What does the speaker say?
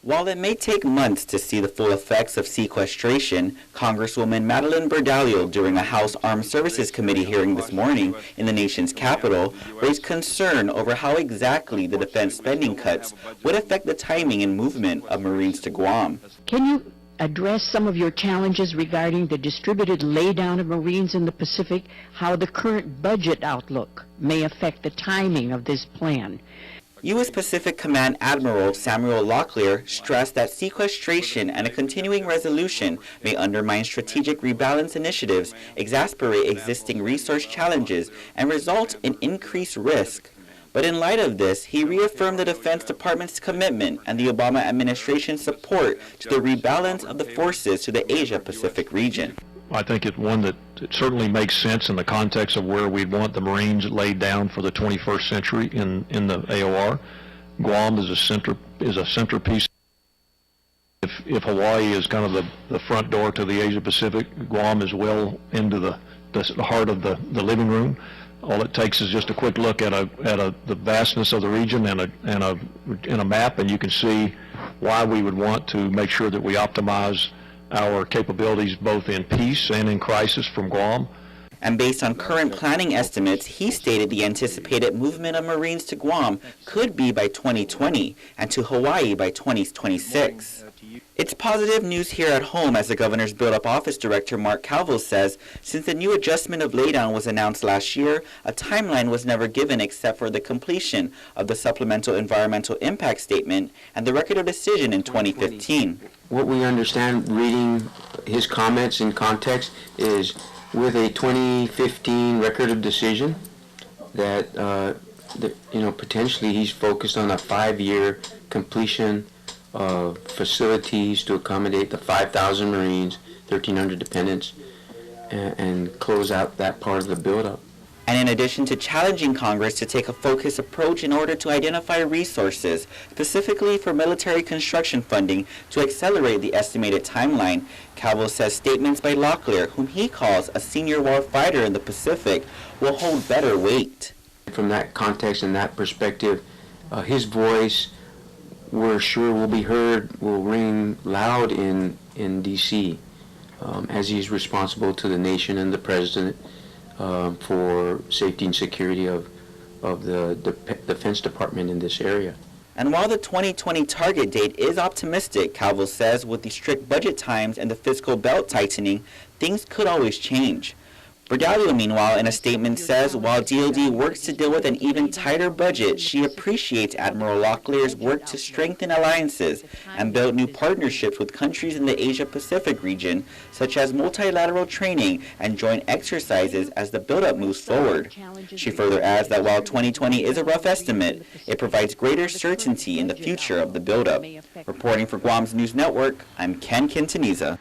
While it may take months to see the full effects of sequestration, Congresswoman Madeline Berdalio, during a House Armed Services Committee hearing this morning in the nation's capital, raised concern over how exactly the defense spending cuts would affect the timing and movement of Marines to Guam. Can you address some of your challenges regarding the distributed laydown of Marines in the Pacific, how the current budget outlook may affect the timing of this plan? U.S. Pacific Command Admiral Samuel Locklear stressed that sequestration and a continuing resolution may undermine strategic rebalance initiatives, exasperate existing resource challenges, and result in increased risk. But in light of this, he reaffirmed the Defense Department's commitment and the Obama administration's support to the rebalance of the forces to the Asia-Pacific region. I think it's one that it certainly makes sense in the context of where we'd want the Marines laid down for the 21st century in the AOR. Guam is a centerpiece. If Hawaii is kind of the front door to the Asia Pacific, Guam is well into the heart of the living room. All it takes is just a quick look at the vastness of the region and a map, and you can see why we would want to make sure that we optimize our capabilities both in peace and in crisis from Guam. And based on current planning estimates, he stated the anticipated movement of Marines to Guam could be by 2020 and to Hawaii by 2026. It's positive news here at home, as the governor's buildup office director Mark Calvo says. Since the new adjustment of laydown was announced last year, a timeline was never given except for the completion of the supplemental environmental impact statement and the record of decision in 2015. What we understand reading his comments in context is with a 2015 record of decision that potentially he's focused on a 5-year completion of facilities to accommodate the 5,000 Marines, 1,300 dependents, and close out that part of the buildup. And in addition to challenging Congress to take a focused approach in order to identify resources, specifically for military construction funding, to accelerate the estimated timeline, Calvo says statements by Locklear, whom he calls a senior war fighter in the Pacific, will hold better weight. From that context and that perspective, his voice, we're sure will be heard, will ring loud in D.C. As he's responsible to the nation and the president for safety and security of the Defense Department in this area. And while the 2020 target date is optimistic, Calvo says with the strict budget times and the fiscal belt tightening, things could always change. Berdalio, meanwhile, in a statement says while DOD works to deal with an even tighter budget, she appreciates Admiral Locklear's work to strengthen alliances and build new partnerships with countries in the Asia-Pacific region, such as multilateral training and joint exercises as the buildup moves forward. She further adds that while 2020 is a rough estimate, it provides greater certainty in the future of the buildup. Reporting for Guam's News Network, I'm Ken Quintanilla.